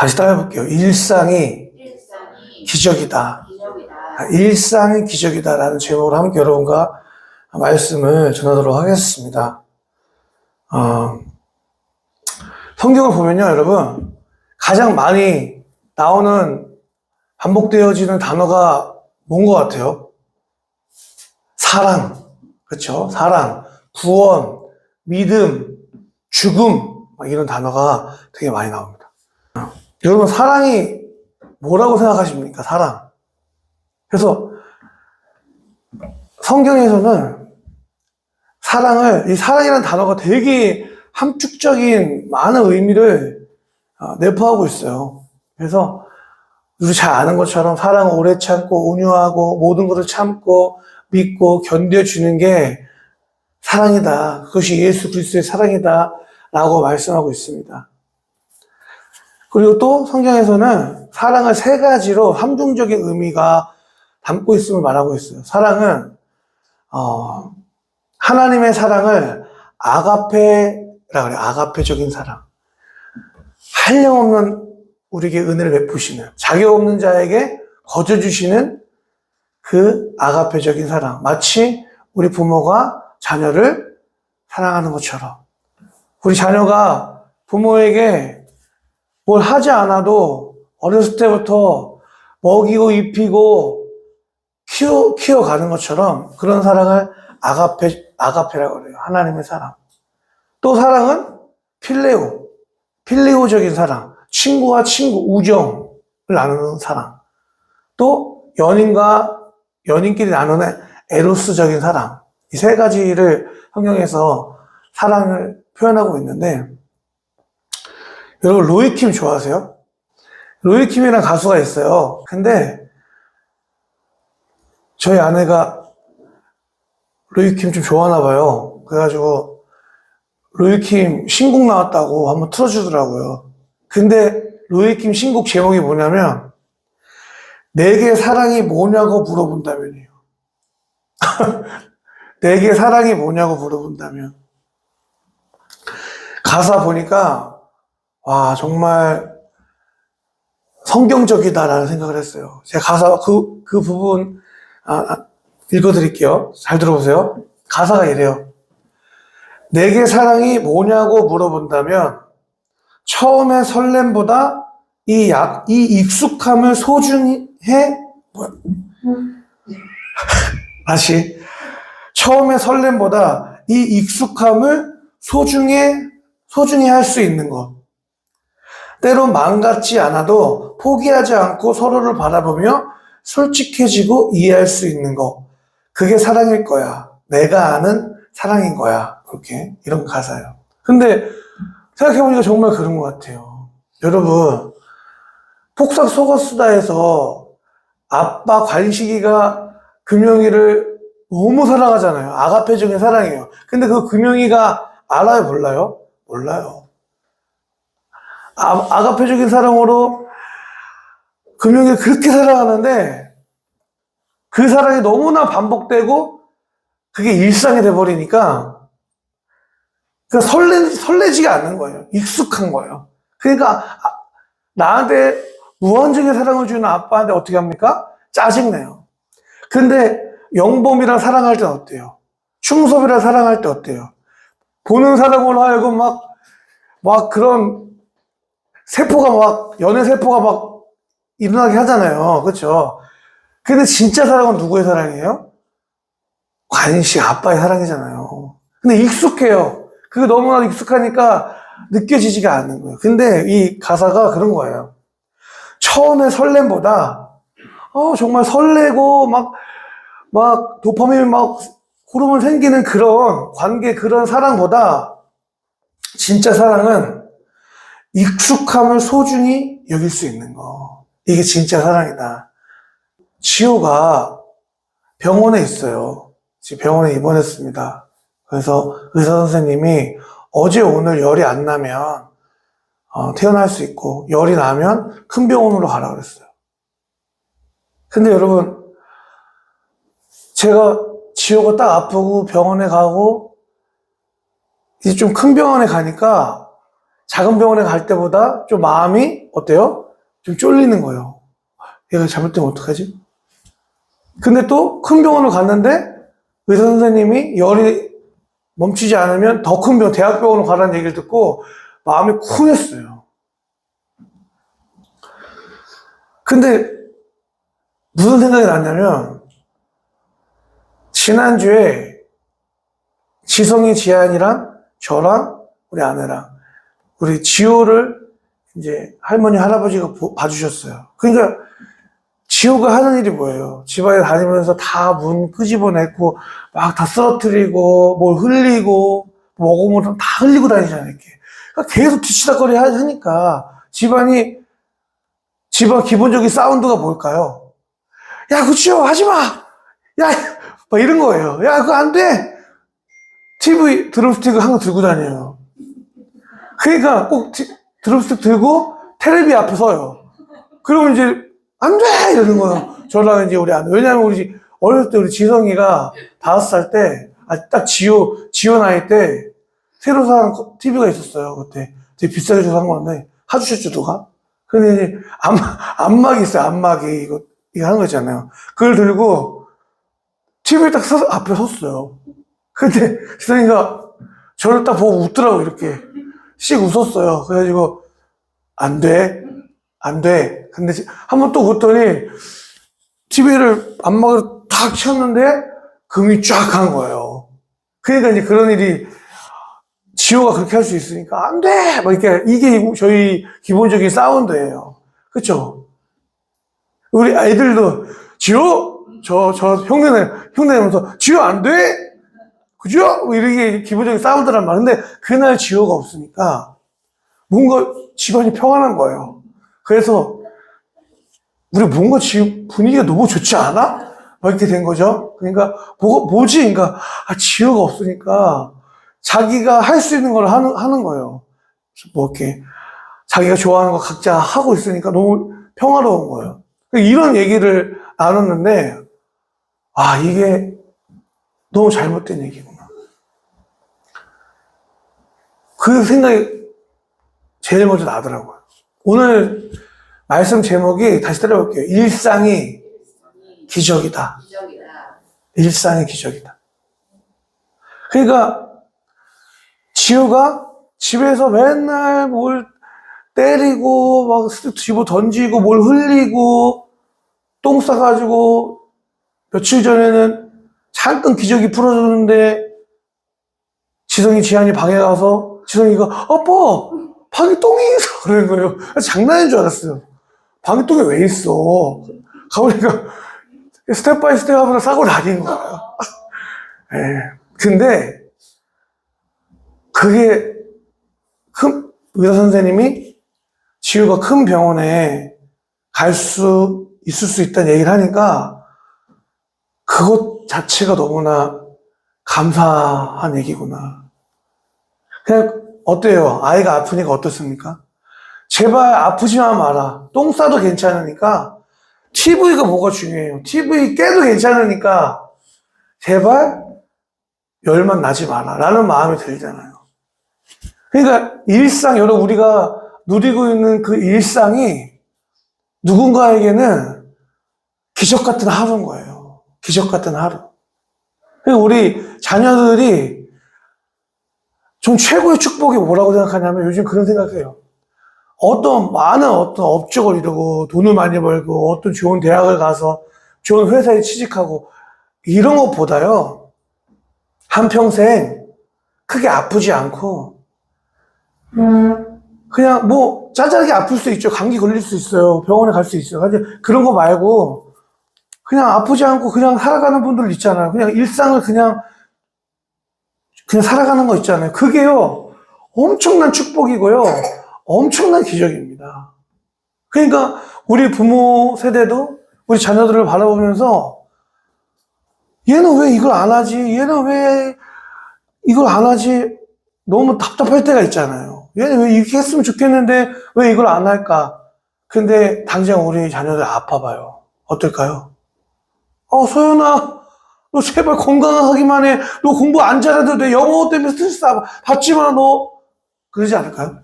다시 따라해볼게요. 일상이 기적이다. 일상이 기적이다라는 제목으로 함께 여러분과 말씀을 전하도록 하겠습니다. 성경을 보면요, 여러분, 가장 많이 나오는 반복되어지는 단어가 뭔 것 같아요? 사랑, 그렇죠? 사랑, 구원, 믿음, 죽음, 이런 단어가 되게 많이 나옵니다. 여러분, 사랑이 뭐라고 생각하십니까? 사랑. 그래서 성경에서는 이 사랑이라는 단어가 되게 함축적인 많은 의미를 내포하고 있어요. 그래서 우리 잘 아는 것처럼 사랑은 오래 참고 온유하고 모든 것을 참고 믿고 견뎌주는 게 사랑이다. 그것이 예수 그리스도의 사랑이다. 라고 말씀하고 있습니다. 그리고 또 성경에서는 사랑을 세 가지로 함중적인 의미가 담고 있음을 말하고 있어요. 사랑은 하나님의 사랑을 아가페라 그래요. 아가페적인 사랑. 한량없는 우리에게 은혜를 베푸시는, 자격 없는 자에게 거저 주시는 그 아가페적인 사랑. 마치 우리 부모가 자녀를 사랑하는 것처럼. 우리 자녀가 부모에게 뭘 하지 않아도 어렸을 때부터 먹이고 입히고 키워가는 것처럼 그런 사랑을 아가페라고 그래요. 하나님의 사랑. 또 사랑은 필레오적인 사랑. 친구와 친구, 우정을 나누는 사랑. 또 연인끼리 나누는 에로스적인 사랑. 이 세 가지를 성경에서 사랑을 표현하고 있는데, 여러분 로이킴 좋아하세요? 로이킴이라는 가수가 있어요. 근데 저희 아내가 로이킴 좀 좋아하나 봐요. 그래가지고 로이킴 신곡 나왔다고 한번 틀어주더라고요. 근데 로이킴 신곡 제목이 뭐냐면 내게 사랑이 뭐냐고 물어본다면이에요. 내게 사랑이 뭐냐고 물어본다면. 가사 보니까 와 정말 성경적이다라는 생각을 했어요. 제가 가사 그 부분 읽어드릴게요. 잘 들어보세요. 가사가 이래요. 내게 사랑이 뭐냐고 물어본다면 처음에 설렘보다 이 익숙함을 소중히 해. 다시. 처음에 설렘보다 이 익숙함을 소중히 할 수 있는 것. 때론 마음 같지 않아도 포기하지 않고 서로를 바라보며 솔직해지고 이해할 수 있는 것. 그게 사랑일 거야. 내가 아는 사랑인 거야. 그렇게 이런 가사예요. 근데 생각해보니까 정말 그런 것 같아요. 여러분, 폭삭 속았수다에서 아빠 관식이가 금영이를 너무 사랑하잖아요. 아가페적인 사랑이에요. 근데 그 금영이가 알아요? 몰라요? 몰라요. 아가페적인 사랑으로 금영이를 그렇게 사랑하는데 그 사랑이 너무나 반복되고 그게 일상이 돼버리니까 설레지가 않는 거예요. 익숙한 거예요. 그러니까 나한테 무한정의 사랑을 주는 아빠한테 어떻게 합니까? 짜증내요. 근데 영범이랑 사랑할 때 어때요? 충섭이랑 사랑할 때 어때요? 보는 사람으로 하여금 막 그런 연애 세포가 막 일어나게 하잖아요. 그렇죠? 근데 진짜 사랑은 누구의 사랑이에요? 관식 아빠의 사랑이잖아요. 근데 익숙해요. 그게 너무나 익숙하니까 느껴지지가 않는 거예요. 근데 이 가사가 그런 거예요. 처음에 설렘보다 정말 설레고 막 도파민 막 호르몬 생기는 그런 관계, 그런 사랑보다 진짜 사랑은 익숙함을 소중히 여길 수 있는 거. 이게 진짜 사랑이다. 지호가 병원에 있어요. 지금 병원에 입원했습니다. 그래서 의사 선생님이 어제 오늘 열이 안 나면 태어날 수 있고 열이 나면 큰 병원으로 가라 그랬어요. 근데 여러분, 제가 지호가 딱 아프고 병원에 가고 이제 좀 큰 병원에 가니까 작은 병원에 갈 때보다 좀 마음이 어때요? 좀 쫄리는 거예요. 얘가 잘못되면 어떡하지? 근데 또 큰 병원을 갔는데 의사 선생님이 열이 멈추지 않으면 더 큰 병원, 대학병원으로 가라는 얘기를 듣고 마음이 쿵했어요. 근데 무슨 생각이 났냐면 지난주에 지성이, 지안이랑 저랑 우리 아내랑 우리 지호를 이제 할머니, 할아버지가 봐주셨어요. 그러니까 지호가 하는 일이 뭐예요? 집안에 다니면서 다 문 끄집어내고 막 다 쓰러뜨리고 뭘 흘리고 먹으면 다 흘리고 다니잖아요. 이렇게. 그러니까 계속 뒤치다거리 하니까 집안 기본적인 사운드가 뭘까요? 야, 그거 지호 하지 마! 야, 막 이런 거예요. 야, 그거 안 돼! TV 드럼스틱을 항상 들고 다녀요. 그러니까 꼭 드럼스틱 들고 테레비 앞에 서요. 그러면 이제 안 돼! 이러는 거예요. 저랑 이제 우리 아내. 왜냐면 우리 어렸을 때 우리 지성이가 5살 때, 딱 지호 나이 때 새로 산 TV가 있었어요. 그때 되게 비싸게 줘서 산 건데 사주셨죠, 누가? 근데 이제 안막이 있어요. 안막이 이거 하는 거 있잖아요. 그걸 들고 TV에 딱 서서 앞에 섰어요. 근데 지성이가 저를 딱 보고 웃더라고, 이렇게. 씩 웃었어요. 그래가지고, 안 돼. 근데 한 번 또 웃더니, TV를 안막을 탁 쳤는데, 금이 쫙 간 거예요. 그러니까 이제 그런 일이, 지호가 그렇게 할 수 있으니까, 안 돼! 막 이렇게, 이게 저희 기본적인 사운드예요. 그쵸? 우리 아이들도, 지호! 저 흉내내면서, 지호 안 돼! 그죠? 뭐 이렇게 기본적인 사운드란 말. 근데 그날 지호가 없으니까 뭔가 집안이 평안한 거예요. 그래서 우리 뭔가 분위기가 너무 좋지 않아? 막 이렇게 된 거죠. 그러니까 뭐지? 그러니까 지호가 없으니까 자기가 할 수 있는 걸 하는 거예요. 뭐 이렇게 자기가 좋아하는 거 각자 하고 있으니까 너무 평화로운 거예요. 이런 얘기를 나눴는데 이게 너무 잘못된 얘기구나. 그 생각이 제일 먼저 나더라고요. 오늘 말씀 제목이 다시 들어볼게요. 일상이 기적이다. 일상이 기적이다. 그러니까 지호가 집에서 맨날 뭘 때리고 막 집어 던지고 뭘 흘리고 똥 싸가지고 며칠 전에는 잠깐 기저귀 풀어줬는데 지성이, 지안이 방에 가서 지성이가 아빠 방에 똥이 있어 그러는 거예요. 장난인 줄 알았어요. 방에 똥이 왜 있어? 가보니까 스텝 바이 스텝 하면서 싸고 다니는 거예요. 근데 그게 의사 선생님이 지우가 큰 병원에 갈 수 있을 수 있다는 얘기를 하니까 그것 자체가 너무나 감사한 얘기구나. 그냥 어때요? 아이가 아프니까 어떻습니까? 제발 아프지만 마라. 똥 싸도 괜찮으니까 TV가 뭐가 중요해요. TV 깨도 괜찮으니까 제발 열만 나지 마라 라는 마음이 들잖아요. 그러니까 여러분 우리가 누리고 있는 그 일상이 누군가에게는 기적 같은 하루인 거예요. 기적 같은 하루. 그러니까 우리 자녀들이 전 최고의 축복이 뭐라고 생각하냐면 요즘 그런 생각해요. 많은 업적을 이루고 돈을 많이 벌고 어떤 좋은 대학을 가서 좋은 회사에 취직하고 이런 것보다요. 한평생 크게 아프지 않고 그냥 뭐 짜잘하게 아플 수 있죠. 감기 걸릴 수 있어요. 병원에 갈 수 있어요. 그런 거 말고 그냥 아프지 않고 그냥 살아가는 분들 있잖아요. 그냥 일상을 그냥 살아가는 거 있잖아요. 그게요. 엄청난 축복이고요. 엄청난 기적입니다. 그러니까 우리 부모 세대도 우리 자녀들을 바라보면서 얘는 왜 이걸 안 하지? 얘는 왜 이걸 안 하지? 너무 답답할 때가 있잖아요. 얘는 왜 이렇게 했으면 좋겠는데 왜 이걸 안 할까? 근데 당장 우리 자녀들 아파봐요. 어떨까요? 소연아, 너 제발 건강하기만 해. 너 공부 안 잘해도 돼. 영어 때문에 스트레스 받지 마, 너. 그러지 않을까요?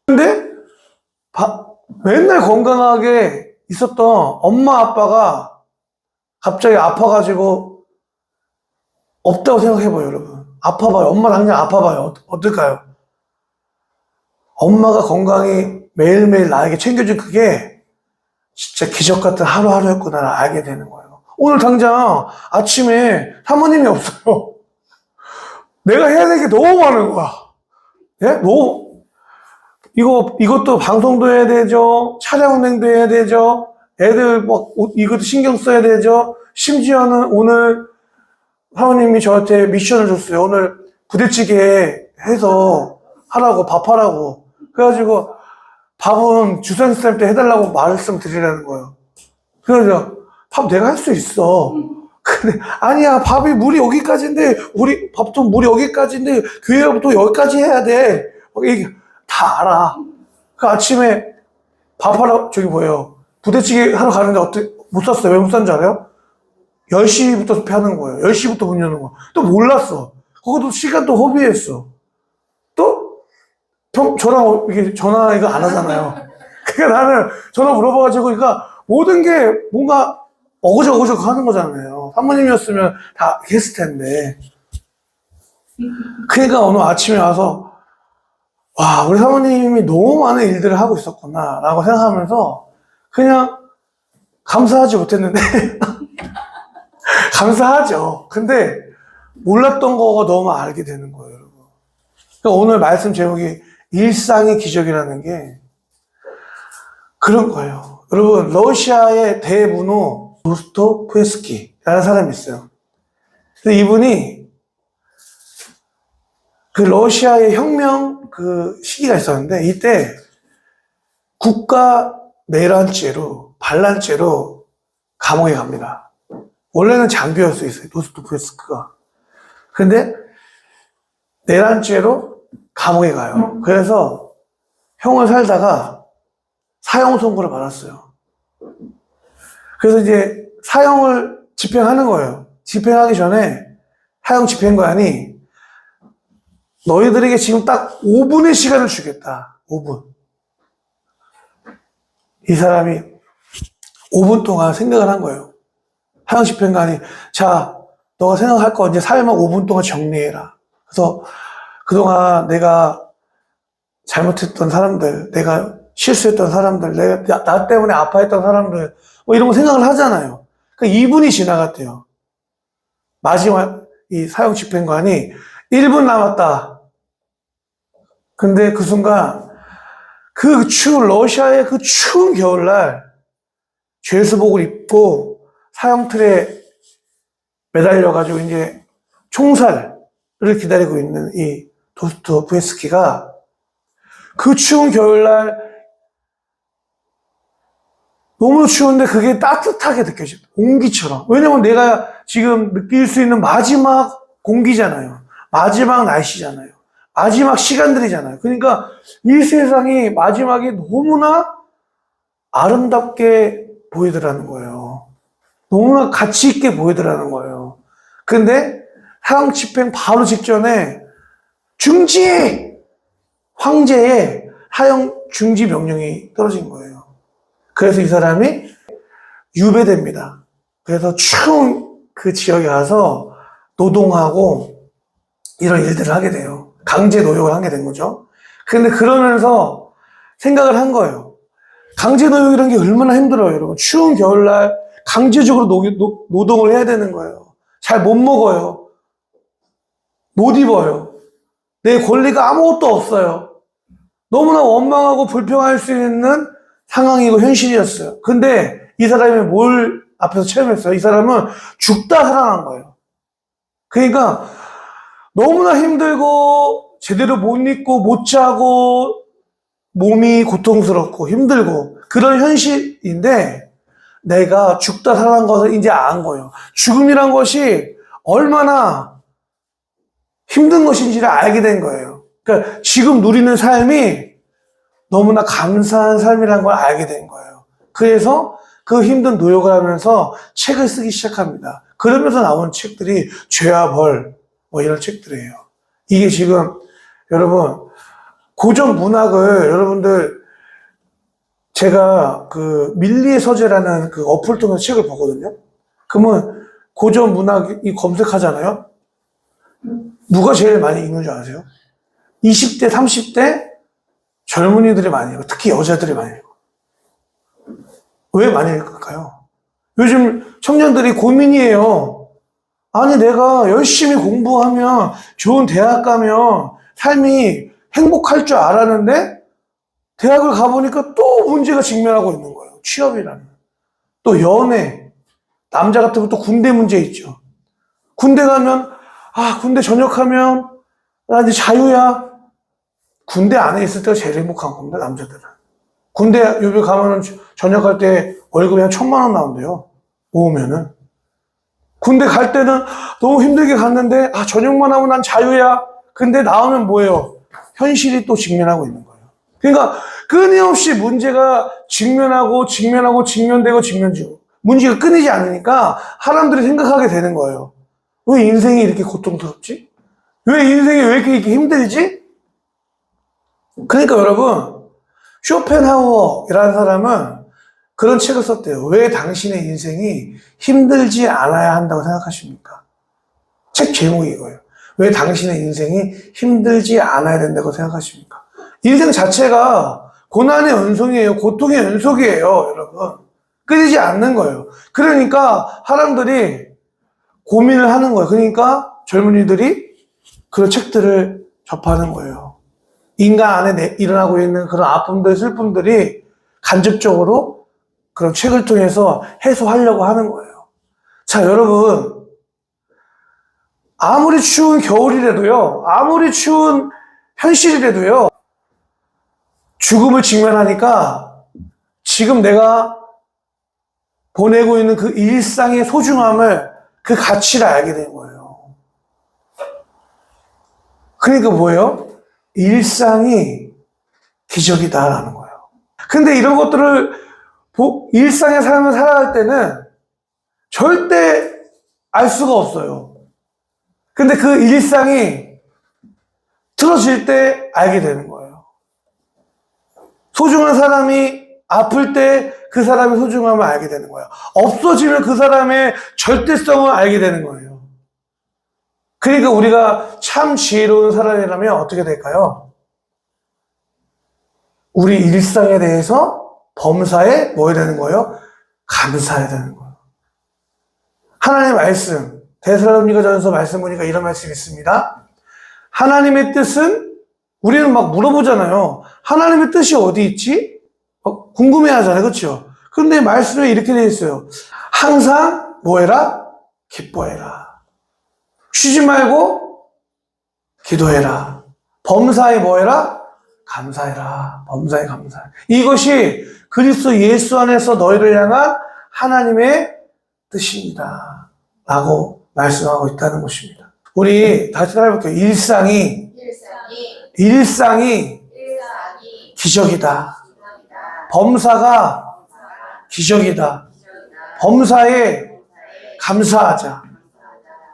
근데 맨날 건강하게 있었던 엄마 아빠가 갑자기 아파가지고 없다고 생각해봐요, 여러분. 아파봐요. 엄마 당장 아파봐요. 어떨까요? 엄마가 건강히 매일매일 나에게 챙겨준 그게 진짜 기적 같은 하루하루였구나를 알게 되는 거예요. 오늘 당장 아침에 사모님이 없어요. 내가 해야 될 게 너무 많은 거야. 예? 이것도 방송도 해야 되죠. 차량 운행도 해야 되죠. 애들 이것도 신경 써야 되죠. 심지어는 오늘 사모님이 저한테 미션을 줬어요. 오늘 부대찌개 해서 하라고, 밥하라고. 그래가지고 밥은 주선생님한테 해달라고 말씀 드리라는 거예요. 그래서 밥 내가 할 수 있어. 근데 아니야, 밥이 물이 여기까지인데 밥도 물이 여기까지인데 교회부터 여기까지 해야 돼. 이게 다 알아. 그 아침에 밥하러 저기 뭐예요, 부대찌개 하러 가는데 못 샀어요. 왜 못 산 줄 알아요? 10시부터 펴는 거예요. 10시부터 문 여는 거. 또 몰랐어. 그것도 시간도 허비했어. 또 저랑 이게 전화 이거 안 하잖아요. 그러니까 나는 전화 물어봐가지고 그러니까 모든 게 뭔가 어그저그저그 하는 거잖아요. 사모님이었으면 다 했을 텐데. 그러니까 오늘 아침에 와서 와, 우리 사모님이 너무 많은 일들을 하고 있었구나 라고 생각하면서 그냥 감사하지 못했는데 감사하죠. 근데 몰랐던 거가 너무 알게 되는 거예요, 여러분. 그러니까 오늘 말씀 제목이 일상의 기적이라는 게 그런 거예요. 여러분, 러시아의 대문호 도스토옙스키라는 사람이 있어요. 근데 이분이 그 러시아의 혁명 그 시기가 있었는데 이때 국가 내란죄로 반란죄로 감옥에 갑니다. 원래는 장교였어 있어요, 도스토옙스키가. 근데 내란죄로 감옥에 가요. 그래서 형을 살다가 사형 선고를 받았어요. 그래서 이제 사형을 집행하는 거예요. 집행하기 전에 사형 집행관이 너희들에게 지금 딱 5분의 시간을 주겠다. 5분. 이 사람이 5분 동안 생각을 한 거예요. 사형 집행관이 자, 너가 생각할 거 이제 삶을 5분 동안 정리해라. 그래서 그동안 내가 잘못했던 사람들, 내가 실수했던 사람들, 나 때문에 아파했던 사람들, 뭐 이런 거 생각을 하잖아요. 그러니까 2분이 지나갔대요. 마지막 이 사형 집행관이 1분 남았다. 근데 그 순간 그 추운 러시아의 그 추운 겨울날 죄수복을 입고 사형틀에 매달려가지고 이제 총살을 기다리고 있는 이 도스토옙스키가 그 추운 겨울날 너무 추운데 그게 따뜻하게 느껴져요. 공기처럼. 왜냐면 내가 지금 느낄 수 있는 마지막 공기잖아요. 마지막 날씨잖아요. 마지막 시간들이잖아요. 그러니까 이 세상이 마지막에 너무나 아름답게 보이더라는 거예요. 너무나 가치 있게 보이더라는 거예요. 근데 사형 집행 바로 직전에 중지! 황제의 사형 중지 명령이 떨어진 거예요. 그래서 이 사람이 유배됩니다. 그래서 추운 그 지역에 가서 노동하고 이런 일들을 하게 돼요. 강제 노역을 하게 된 거죠. 근데 그러면서 생각을 한 거예요. 강제 노역이라는 게 얼마나 힘들어요, 여러분. 추운 겨울날 강제적으로 노동을 해야 되는 거예요. 잘 못 먹어요. 못 입어요. 내 권리가 아무것도 없어요. 너무나 원망하고 불평할 수 있는 상황이고 현실이었어요. 근데 이 사람이 뭘 앞에서 체험했어요? 이 사람은 죽다 살아난 거예요. 그러니까 너무나 힘들고 제대로 못 입고 못 자고 몸이 고통스럽고 힘들고 그런 현실인데 내가 죽다 살아난 것을 이제 안 거예요. 죽음이란 것이 얼마나 힘든 것인지를 알게 된 거예요. 그러니까 지금 누리는 삶이 너무나 감사한 삶이라는 걸 알게 된 거예요. 그래서 그 힘든 노력을 하면서 책을 쓰기 시작합니다. 그러면서 나온 책들이 죄와 벌, 뭐 이런 책들이에요. 이게 지금 여러분 고전 문학을 여러분들 제가 그 밀리의 서재라는 그 어플 통해서 책을 보거든요. 그러면 고전 문학이 검색하잖아요. 누가 제일 많이 읽는 줄 아세요? 20대, 30대 젊은이들이 많이 읽어. 특히 여자들이 많이 읽어. 왜 많이 읽을까요? 요즘 청년들이 고민이에요. 아니, 내가 열심히 공부하면 좋은 대학 가면 삶이 행복할 줄 알았는데 대학을 가보니까 또 문제가 직면하고 있는 거예요. 취업이라는. 또 연애. 남자 같으면 또 군대 문제 있죠. 군대 가면 군대 전역하면 나 이제 자유야. 군대 안에 있을 때가 제일 행복한 겁니다, 남자들은. 군대 요즘 가면은 전역할 때 월급이 한 1,000만 원 나온대요. 모으면은. 군대 갈 때는 너무 힘들게 갔는데 전역만 하면 난 자유야. 근데 나오면 뭐예요? 현실이 또 직면하고 있는 거예요. 그러니까 끊임없이 문제가 직면되고 직면지고 문제가 끊이지 않으니까 사람들이 생각하게 되는 거예요. 왜 인생이 이렇게 고통스럽지? 왜 인생이 왜 이렇게 힘들지? 그러니까 여러분, 쇼펜하우어라는 사람은 그런 책을 썼대요. 왜 당신의 인생이 힘들지 않아야 한다고 생각하십니까? 책 제목이 이거예요. 왜 당신의 인생이 힘들지 않아야 된다고 생각하십니까? 인생 자체가 고난의 연속이에요. 고통의 연속이에요, 여러분. 끊이지 않는 거예요. 그러니까 사람들이 고민을 하는 거예요. 그러니까 젊은이들이 그런 책들을 접하는 거예요. 인간 안에 일어나고 있는 그런 아픔들, 슬픔들이 간접적으로 그런 책을 통해서 해소하려고 하는 거예요. 자, 여러분. 아무리 추운 겨울이라도요, 아무리 추운 현실이라도요, 죽음을 직면하니까 지금 내가 보내고 있는 그 일상의 소중함을, 그 가치를 알게 된 거예요. 그러니까 뭐예요? 일상이 기적이다라는 거예요. 근데 이런 것들을 일상의 삶을 살아갈 때는 절대 알 수가 없어요. 근데 그 일상이 틀어질 때 알게 되는 거예요. 소중한 사람이 아플 때 그 사람의 소중함을 알게 되는 거예요. 없어지면 그 사람의 절대성을 알게 되는 거예요. 그러니까 우리가 참 지혜로운 사람이라면 어떻게 될까요? 우리 일상에 대해서 범사에 뭐 해야 되는 거예요? 감사해야 되는 거예요. 하나님의 말씀, 데살로니가전서 말씀 보니까 이런 말씀이 있습니다. 하나님의 뜻은, 우리는 막 물어보잖아요. 하나님의 뜻이 어디 있지? 궁금해 하잖아요. 그렇죠? 그런데 말씀에 이렇게 되어 있어요. 항상 뭐 해라? 기뻐해라. 쉬지 말고 기도해라. 범사에 뭐 해라? 감사해라. 범사에 감사해. 이것이 그리스도 예수 안에서 너희를 향한 하나님의 뜻입니다. 라고 말씀하고 있다는 것입니다. 우리 다시 따라해볼게요. 일상이 기적이다. 범사가 기적이다. 범사에 감사하자.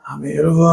아멘. 여러분.